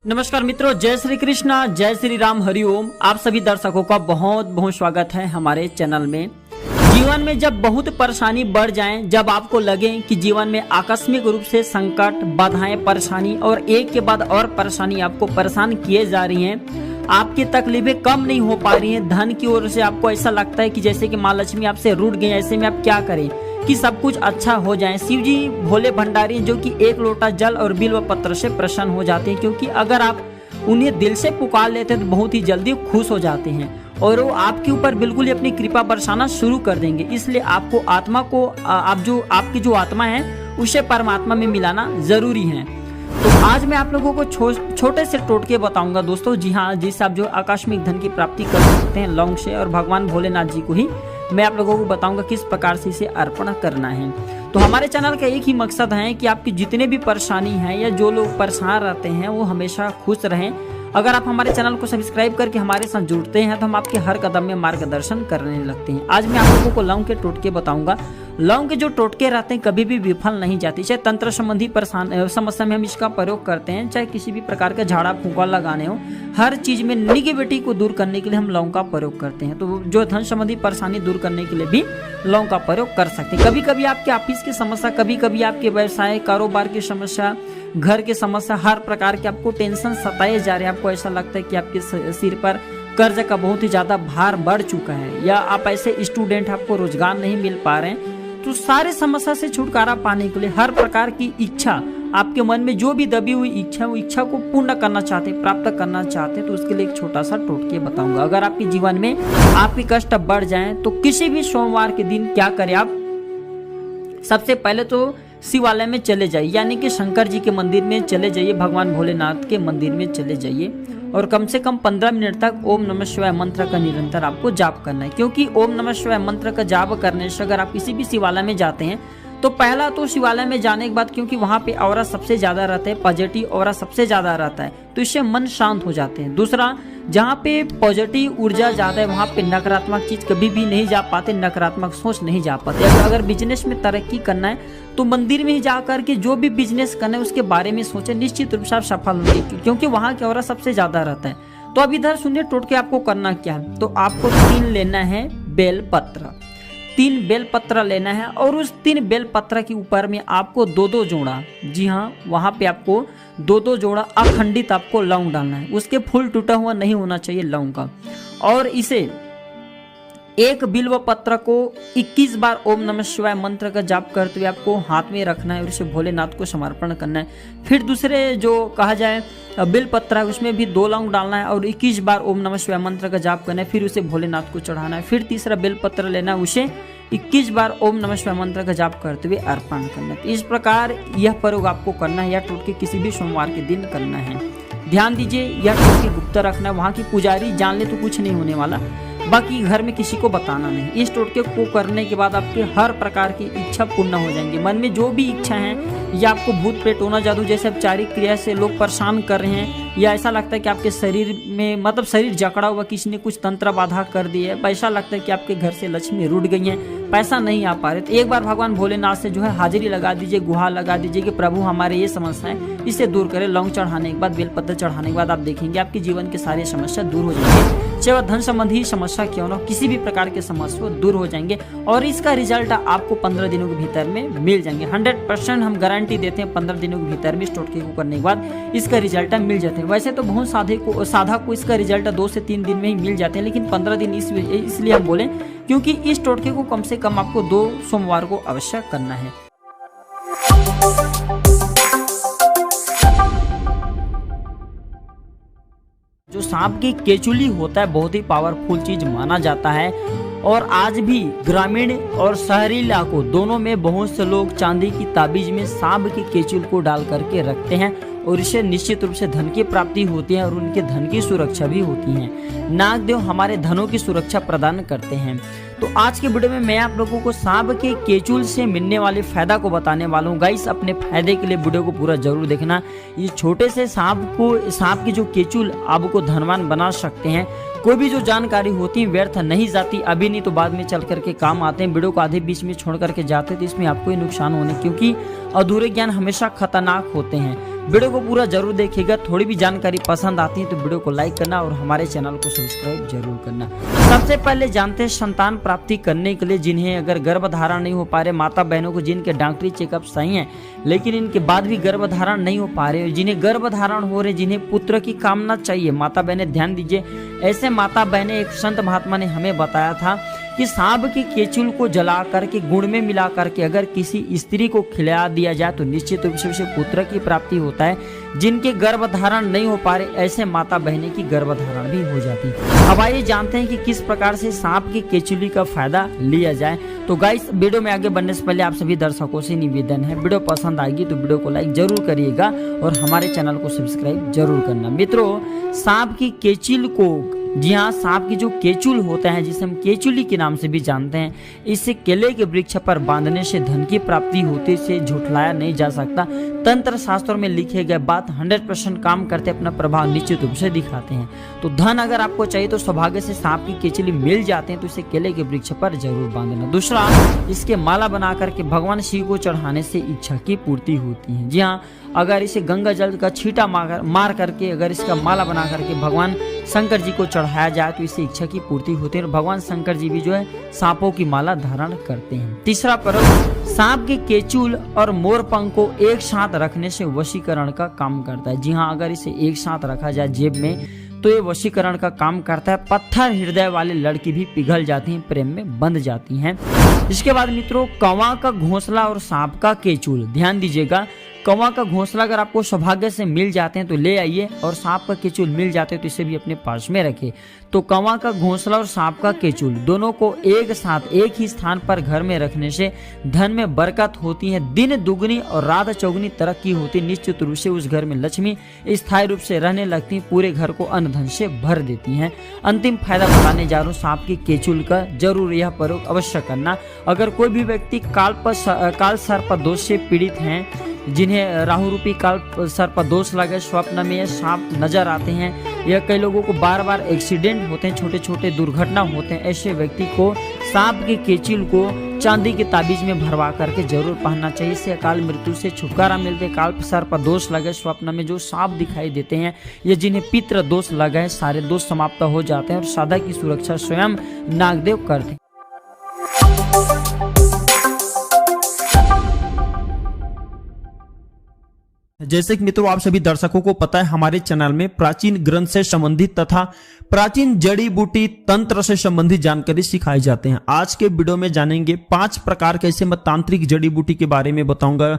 नमस्कार मित्रों, जय श्री कृष्णा, जय श्री राम, हरिओम। आप सभी दर्शकों का बहुत बहुत स्वागत है हमारे चैनल में। जीवन में जब बहुत परेशानी बढ़ जाए, जब आपको लगे कि जीवन में आकस्मिक रूप से संकट, बाधाएं, परेशानी और एक के बाद और परेशानी आपको परेशान किए जा रही हैं, आपकी तकलीफें कम नहीं हो पा रही हैं, धन की ओर से आपको ऐसा लगता है कि जैसे कि माँ लक्ष्मी आपसे रूठ गई, ऐसे में आप क्या करें कि सब कुछ अच्छा हो जाए। शिव जी भोले भंडारी जो कि एक लोटा जल और बिल्व पत्र से प्रसन्न हो जाते हैं, क्योंकि अगर आप उन्हें दिल से पुकार लेते हैं तो बहुत ही जल्दी खुश हो जाते हैं और वो आपके ऊपर बिल्कुल ही अपनी कृपा बरसाना शुरू कर देंगे। इसलिए आपको आत्मा को आपकी जो आत्मा है उसे परमात्मा में मिलाना जरूरी है। तो आज मैं आप लोगों को छोटे से टोटके बताऊंगा दोस्तों। जी हाँ, जिससे आप जो आकस्मिक धन की प्राप्ति कर सकते हैं लौंग से, और भगवान भोलेनाथ जी को ही मैं आप लोगों को बताऊंगा किस प्रकार से इसे अर्पण करना है। तो हमारे चैनल का एक ही मकसद है कि आपकी जितने भी परेशानी है या जो लोग परेशान रहते हैं वो हमेशा खुश रहें। अगर आप हमारे चैनल को सब्सक्राइब करके हमारे साथ जुड़ते हैं तो हम आपके हर कदम में मार्गदर्शन करने लगते हैं। आज मैं आप लोगों को लौंग के टोटके बताऊंगा। लौंग के जो टोटके रहते हैं कभी भी विफल नहीं जाती। चाहे तंत्र संबंधी समस्या में हम इसका प्रयोग करते हैं, चाहे किसी भी प्रकार का झाड़ा फूंका लगाने हो, हर चीज में निगेटिविटी को दूर करने के लिए हम लौंग का प्रयोग करते हैं। तो जो धन संबंधी परेशानी दूर करने के लिए भी लौंग का प्रयोग कर सकते हैं। कभी कभी आपके ऑफिस की समस्या, कभी कभी आपके व्यवसाय कारोबार की समस्या, घर की समस्या, हर प्रकार के आपको टेंशन सताए जा रहे हैं। आपको ऐसा लगता है कि आपके सिर पर कर्ज का बहुत ही ज्यादा भार बढ़ चुका है, या आप ऐसे स्टूडेंट आपको रोजगार नहीं मिल पा रहे हैं। तो सारे समस्या से छुटकारा पाने के लिए, हर प्रकार की इच्छा आपके मन में जो भी दबी हुई इच्छा, वो इच्छा को पूर्ण करना चाहते, प्राप्त करना चाहते, तो उसके लिए एक छोटा सा टोटके बताऊंगा। अगर आपके जीवन में आपके कष्ट बढ़ जाएं तो किसी भी सोमवार के दिन क्या करें आप, सबसे पहले तो शिवालय में चले जाइए, यानी कि शंकर जी के मंदिर में चले जाइए, भगवान भोलेनाथ के मंदिर में चले जाइए और कम से कम 15 मिनट तक ओम नमः शिवाय मंत्र का निरंतर आपको जाप करना है। क्योंकि ओम नमः शिवाय मंत्र का जाप करने से अगर आप किसी भी शिवालय में जाते हैं तो पहला तो शिवालय में जाने के बाद, क्योंकि वहां पे ऑरा सबसे ज्यादा रहता है, पॉजिटिव ऑरा सबसे ज्यादा रहता है, तो इससे मन शांत हो जाते हैं। दूसरा, जहाँ पे पॉजिटिव ऊर्जा ज्यादा है वहां पे नकारात्मक चीज कभी भी नहीं जा पाते, नकारात्मक सोच नहीं जा पाते। अगर बिजनेस में तरक्की करना है तो मंदिर में ही जाकर के जो भी बिजनेस करना है उसके बारे में सोचे, निश्चित रूप से आप सफल होंगे, क्योंकि वहां की ऑरा सबसे ज्यादा रहता है। तो अब इधर सुनिए टोटके आपको करना क्या है। तो आपको 3 लेना है बेल पत्र, 3 बेल पत्र लेना है और उस 3 बेल पत्र के ऊपर में आपको 2-2 जोड़ा, जी हाँ वहां पे आपको 2-2 जोड़ा अखंडित आपको लौंग डालना है। उसके फूल टूटा हुआ नहीं होना चाहिए लौंग का। और इसे एक बिल्व पत्र को 21 बार ओम नमः शिवाय मंत्र का जाप करते हुए आपको हाथ में रखना है और इसे भोलेनाथ को समर्पण करना है। फिर दूसरे जो कहा जाए बिल पत्र है उसमें भी 2 लौंग डालना है और 21 बार ओम नमः शिवाय मंत्र का जाप करना है, फिर उसे भोलेनाथ को चढ़ाना है। फिर तीसरा बेल पत्र लेना है, उसे 21 बार ओम नमः शिवाय मंत्र का जाप करते हुए अर्पण करना है। तो इस प्रकार यह प्रयोग आपको करना है, या टोटके किसी भी सोमवार के दिन करना है। ध्यान दीजिए, यह टोटके गुप्त रखना है, वहाँ की पुजारी जान ले तो कुछ नहीं होने वाला, बाकी घर में किसी को बताना नहीं। इस टोटके को करने के बाद आपके हर प्रकार की इच्छा पूर्ण हो जाएंगी। मन में जो भी इच्छा है, या आपको भूत प्रेत टोना जादू जैसे औपचारिक क्रिया से लोग परेशान कर रहे हैं, या ऐसा लगता है कि आपके शरीर में मतलब शरीर जकड़ा हुआ, किसी ने कुछ तंत्र बाधा कर दी है, ऐसा लगता है कि आपके घर से लक्ष्मी रूठ गई है, पैसा नहीं आ पा रहे, तो एक बार भगवान भोलेनाथ से जो है हाजिरी लगा दीजिए, गुहार लगा दीजिए कि प्रभु हमारे ये समस्या है, इसे दूर करें। लौंग चढ़ाने के बाद, बेलपत्र चढ़ाने के बाद आप देखेंगे आपके जीवन के सारी समस्या दूर हो जाएंगे। चाहे वह धन संबंधी समस्या क्यों ना, किसी भी प्रकार के समस्या दूर हो जाएंगे और इसका रिजल्ट आपको 15 दिनों के भीतर में मिल जाएंगे। 100% हम गारंटी देते हैं 15 दिनों के भीतर में इस टोटके को करने के बाद इसका रिजल्ट मिल जाते हैं। वैसे तो बहुत साधा को इसका रिजल्ट 2 से 3 दिन में ही मिल जाते हैं, लेकिन 15 दिन इसलिए हम बोले क्योंकि इस टोटके को कम से कम आपको 2 सोमवार को अवश्य करना है। जो सांप की केचुली होता है बहुत ही पावरफुल चीज माना जाता है, और आज भी ग्रामीण और शहरी इलाकों दोनों में बहुत से लोग चांदी की ताबीज में सांप की केचुल को डाल करके रखते हैं और इससे निश्चित रूप से धन की प्राप्ति होती है और उनके धन की सुरक्षा भी होती है। नागदेव हमारे धनों की सुरक्षा प्रदान करते हैं। तो आज के वीडियो में मैं आप लोगों को सांप के केचुल से मिलने वाले फायदा को बताने वाला हूँ। गाइस, अपने फायदे के लिए वीडियो को पूरा जरूर देखना। ये छोटे से सांप की जो केचुल आपको धनवान बना सकते हैं। कोई भी जो जानकारी होती है व्यर्थ नहीं जाती, अभी नहीं तो बाद में चल करके काम आते हैं। वीडियो को आधे बीच में छोड़ करके जाते हैं तो इसमें आपको ही नुकसान होने, क्योंकि अधूरे ज्ञान हमेशा खतरनाक होते हैं। वीडियो को पूरा जरूर देखिएगा। थोड़ी भी जानकारी पसंद आती है तो वीडियो को लाइक करना और हमारे चैनल को सब्सक्राइब जरूर करना। सबसे पहले जानते हैं संतान प्राप्ति करने के लिए जिन्हें अगर गर्भधारण नहीं हो पा रहे, माता बहनों को जिनके डॉक्टरी चेकअप सही है लेकिन इनके बाद भी गर्भधारण नहीं हो पा रहे, जिन्हें गर्भधारण हो रहे, जिन्हें पुत्र की कामना चाहिए, माता बहनें ध्यान दीजिए। ऐसे माता बहनें, एक संत महात्मा ने हमें बताया था कि सांप की केचुल को जला करके गुड़ में मिला करके अगर किसी स्त्री को खिला दिया जाए तो निश्चित रूप से उसे पुत्र की प्राप्ति होता है। जिनके गर्भधारण नहीं हो पा रहे ऐसे माता बहने की गर्भधारण भी हो जाती है। अब आइए जानते हैं कि किस प्रकार से सांप की केचुली का फायदा लिया जाए। तो गाइस, वीडियो में आगे बढ़ने से पहले आप सभी दर्शकों से निवेदन है, वीडियो पसंद आएगी तो वीडियो को लाइक जरूर करिएगा और हमारे चैनल को सब्सक्राइब जरूर करना। मित्रों, सांप की केचुल को, जी हाँ, सांप की जो केचुल होता है जिसे हम केचुली के नाम से भी जानते हैं, इसे केले के वृक्ष पर बांधने से धन की प्राप्ति होते से झुठलाया नहीं जा सकता। तंत्र शास्त्रों में लिखे गए बात 100% काम करते, अपना प्रभाव निश्चित रूप से दिखाते हैं। तो धन अगर आपको चाहिए तो सौभाग्य से सांप की केचुली मिल जाते हैं तो इसे केले के वृक्ष पर जरूर बांधना। दूसरा, इसके माला बना करके भगवान शिव को चढ़ाने से इच्छा की पूर्ति होती है। जी हाँ, अगर इसे गंगा जल का छींटा मार करके अगर इसका माला बना करके भगवान शंकर जी को चढ़ाया जाए तो इससे इच्छा की पूर्ति होती है और भगवान शंकर जी भी जो है सांपों की माला धारण करते हैं। तीसरा पर्व, सांप की केचुल और मोर पंख को एक साथ रखने से वशीकरण का काम करता है। जी हाँ, अगर इसे एक साथ रखा जाए जेब में तो ये वशीकरण का काम करता है। पत्थर हृदय वाले लड़की भी पिघल जाती हैं, प्रेम में बंध जाती हैं। इसके बाद मित्रों, कौवा का घोंसला और सांप का केचुल, ध्यान दीजिएगा। कौवा का घोंसला अगर आपको सौभाग्य से मिल जाते हैं तो ले आइए और सांप का केचुल मिल जाते हैं तो इसे भी अपने पास में रखें। तो कौवा का घोंसला और सांप का केचुल दोनों को एक साथ एक ही स्थान पर घर में रखने से धन में बरकत होती है, दिन दुगनी और रात चौगुनी तरक्की होती है। निश्चित रूप से उस घर में लक्ष्मी स्थायी रूप से रहने लगती, पूरे घर को अन्न धन से भर देती हैं। अंतिम फायदा बताने जा रहा हूँ सांप की केचुल का, जरूर यह प्रयोग अवश्य करना। अगर कोई भी व्यक्ति काल सर्प दोष से पीड़ित हैं, जिन्हें राहु रूपी काल सर्प दोष लगे, स्वप्न में ये सांप नजर आते हैं, यह कई लोगों को बार बार एक्सीडेंट होते हैं, छोटे छोटे दुर्घटना होते हैं, ऐसे व्यक्ति को सांप की केचुल को चांदी के ताबीज में भरवा करके जरूर पहनना चाहिए। इससे अकाल मृत्यु से छुटकारा मिलते। काल सर्प दोष लगे, स्वप्न में जो सांप दिखाई देते हैं, ये जिन्हें पितृ दोष लगे, सारे दोष समाप्त हो जाते हैं और साधक की सुरक्षा स्वयं नागदेव करते हैं। जैसे कि मित्रों, आप सभी दर्शकों को पता है हमारे चैनल में प्राचीन ग्रंथ से संबंधित तथा प्राचीन जड़ी बूटी तंत्र से संबंधित जानकारी सिखाई जाते हैं। आज के वीडियो में जानेंगे 5 प्रकार के, ऐसे मैं तांत्रिक जड़ी बूटी के बारे में बताऊंगा,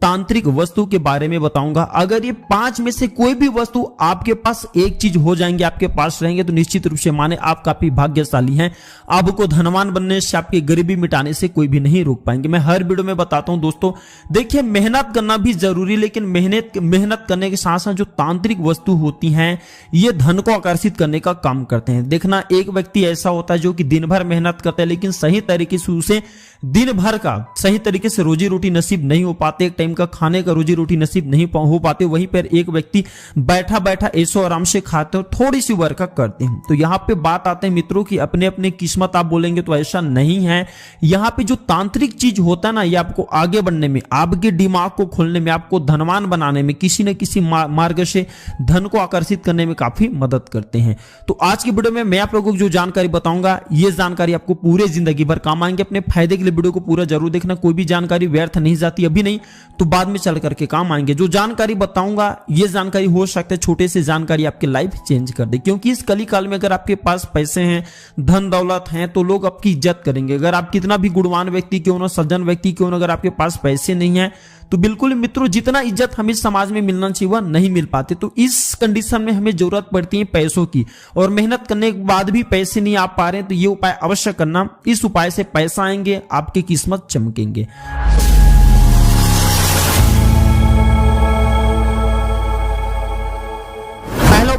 तांत्रिक वस्तु के बारे में बताऊंगा। अगर ये 5 में से कोई भी वस्तु आपके पास एक चीज हो जाएंगे, आपके पास रहेंगे तो निश्चित रूप से माने आप काफी भाग्यशाली हैं। आपको धनवान बनने से, आपकी गरीबी मिटाने से कोई भी नहीं रोक पाएंगे। मैं हर वीडियो में बताता हूं दोस्तों, देखिए मेहनत करना भी जरूरी, लेकिन मेहनत करने के साथ साथ जो तांत्रिक वस्तु होती हैं ये धन को आकर्षित करने का काम करते हैं। देखना, एक व्यक्ति ऐसा होता है जो कि दिन भर मेहनत करता है लेकिन सही तरीके से उसे दिन भर का सही तरीके से रोजी रोटी नसीब नहीं हो पाते, एक टाइम का खाने का रोजी रोटी नसीब नहीं हो पाते। वहीं पर एक व्यक्ति बैठा बैठा ऐसो आराम से खाते हो, थोड़ी सी वर्कआउट करते हैं। तो यहाँ पे बात आते हैं मित्रों की अपने अपने किस्मत, आप बोलेंगे तो ऐसा नहीं है। यहाँ पे जो तांत्रिक चीज होता है ना, ये आपको आगे बढ़ने में, आपके दिमाग को खोलने में, आपको धनवान बनाने में, किसी न किसी मार्ग से धन को आकर्षित करने में काफी मदद करते हैं। तो आज की वीडियो में मैं आप लोगों को जो जानकारी बताऊंगा, ये जानकारी आपको पूरे जिंदगी भर काम आएंगे। अपने फायदे के लिए वीडियो को पूरा जरूर देखना, कोई भी जानकारी व्यर्थ नहीं जाती, अभी नहीं तो बाद में चल करके काम आएंगे। जो जानकारी बताऊंगा ये जानकारी हो सकता है छोटे से जानकारी आपकी लाइफ चेंज कर दे, क्योंकि इस कली काल में अगर आपके पास पैसे हैं, धन दौलत हैं, तो लोग आपकी इज्जत करेंगे। अगर आप कितना भी गुणवान व्यक्ति क्यों ना, सज्जन व्यक्ति क्यों ना, अगर आपके पास पैसे नहीं है तो बिल्कुल मित्रों जितना इज्जत हमें समाज में मिलना चाहिए वह नहीं मिल पाते। तो इस कंडीशन में हमें जरूरत पड़ती है पैसों की, और मेहनत करने के बाद भी पैसे नहीं आ पा रहे हैं तो ये उपाय अवश्य करना। इस उपाय से पैसा आएंगे, आपकी किस्मत चमकेंगे।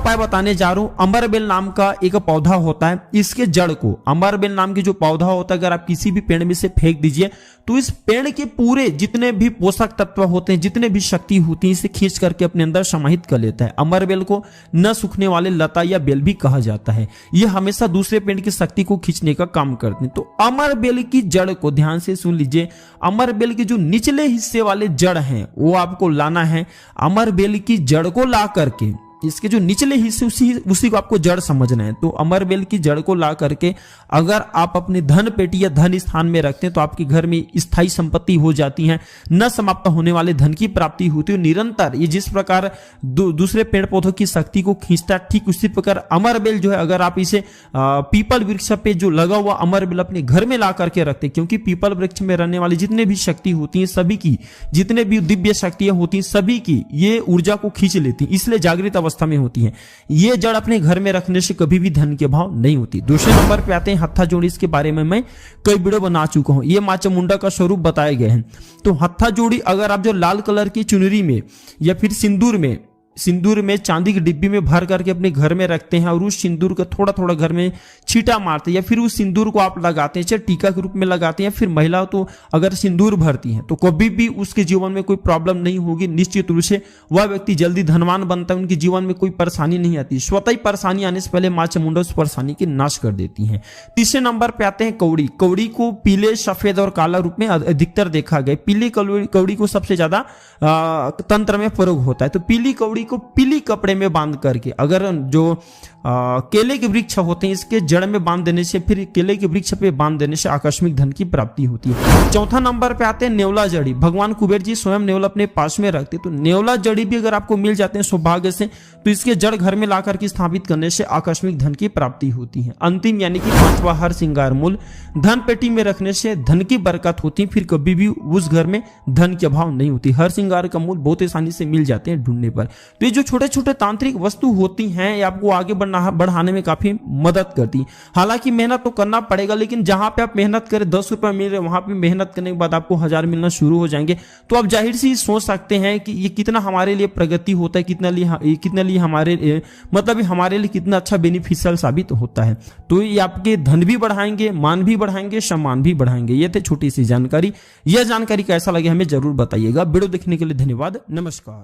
उपाय बताने जा रहा हूं। अमरबेल नाम का एक पौधा होता है, इसके जड़ को, अमरबेल नाम की जो पौधा होता है, अगर आप किसी भी पेड़ में से फेंक दीजिए तो इस पेड़ के पूरे जितने भी पोषक तत्व होते हैं, जितने भी शक्ति होती है, इसे खींच करके अपने अंदर समाहित कर लेता है। अमरबेल को न सूखने वाले लता या बेल भी कहा जाता है। यह हमेशा दूसरे पेड़ की शक्ति को खींचने का काम करते हैं। तो अमरबेल की जड़ को ध्यान से सुन लीजिए। अमरबेल के जो निचले हिस्से वाले जड़ हैं वो आपको लाना है। अमरबेल की जड़ को ला करके, इसके जो निचले हिस्से उसी को आपको जड़ समझना है। तो अमरबेल की जड़ को ला करके अगर आप अपने धन पेटी या धन स्थान में रखते हैं तो आपके घर में स्थायी संपत्ति हो जाती है, न समाप्त होने वाले धन की प्राप्ति होती है निरंतर। ये जिस प्रकार दूसरे पेड़ पौधों की शक्ति को खींचता है, ठीक उसी प्रकार अमरबेल जो है, अगर आप इसे पीपल वृक्ष पे जो लगा हुआ अमरबेल अपने घर में ला करके रखते हैं, क्योंकि पीपल वृक्ष में रहने वाली जितने भी शक्ति होती है, सभी की जितने भी दिव्य शक्तियां होती हैं, सभी की ये ऊर्जा को खींच लेती है, इसलिए जागृत अवस्था में होती है। ये जड़ अपने घर में रखने से कभी भी धन के अभाव नहीं होती। दूसरे नंबर पे आते हैं हत्था जोड़ी। इसके बारे में मैं कई वीडियो बना चुका हूं। ये मां चामुंडा का स्वरूप बताए गए हैं। तो हत्था जोड़ी अगर आप जो लाल कलर की चुनरी में या फिर सिंदूर में चांदी की डिब्बी में भर करके अपने घर में रखते हैं और उस सिंदूर का थोड़ा थोड़ा घर में छींटा मारते हैं, या फिर उस सिंदूर को आप लगाते हैं, चाहे टीका के रूप में लगाते हैं, फिर महिला तो अगर सिंदूर भरती है तो कभी भी उसके जीवन में कोई प्रॉब्लम नहीं होगी। निश्चित रूप से वह व्यक्ति जल्दी धनवान बनता है, उनके जीवन में कोई परेशानी नहीं आती। स्वतः ही परेशानी आने से पहले मां चामुंडा उस परेशानी की नाश कर देती है। तीसरे नंबर पे आते हैं कौड़ी। कौड़ी को पीले, सफेद और काला रूप में अधिकतर देखा गया। पीली कौड़ी को सबसे ज्यादा तंत्र में प्रयोग होता है। तो पीली कौड़ी को पीली कपड़े में बांध करके, अगर जो केले के वृक्ष होते हैं इसके जड़ में बांध देने से, फिर केले के वृक्ष पे बांध देने से आकस्मिक धन की प्राप्ति होती है। चौथा नंबर पे आते हैं नेवला जड़ी। भगवान कुबेर जी स्वयं नेवला अपने पास में रखते, तो नेवला जड़ी भी अगर आपको मिल जाते हैं सौभाग्य से, तो इसके जड़ घर में ला करके स्थापित करने से आकस्मिक धन की प्राप्ति होती है। अंतिम यानी कि पांचवा हर श्रृंगार मूल। धन पेटी में रखने से धन की बरकत होती है, फिर कभी भी उस घर में धन के अभाव नहीं होती। हर श्रृंगार का मूल बहुत आसानी से मिल जाते हैं ढूंढने पर। तो ये जो छोटे छोटे तांत्रिक वस्तु होती हैं ये आपको आगे बढ़ाने में काफी मदद करती है। हालांकि मेहनत तो करना पड़ेगा, लेकिन जहां पे आप मेहनत करें 10 रुपए मिल रहे, वहां पे मेहनत करने के बाद आपको 1000 मिलना शुरू हो जाएंगे। तो आप जाहिर सी सोच सकते हैं कि ये कितना हमारे लिए प्रगति होता है, कितने लिए हमारे मतलब हमारे लिए कितना अच्छा बेनिफिशियल साबित होता है। तो ये आपके धन भी बढ़ाएंगे, मान भी बढ़ाएंगे, सम्मान भी बढ़ाएंगे। ये थे छोटी सी जानकारी। यह जानकारी कैसा लगे हमें जरूर बताइएगा। वीडियो देखने के लिए धन्यवाद। नमस्कार।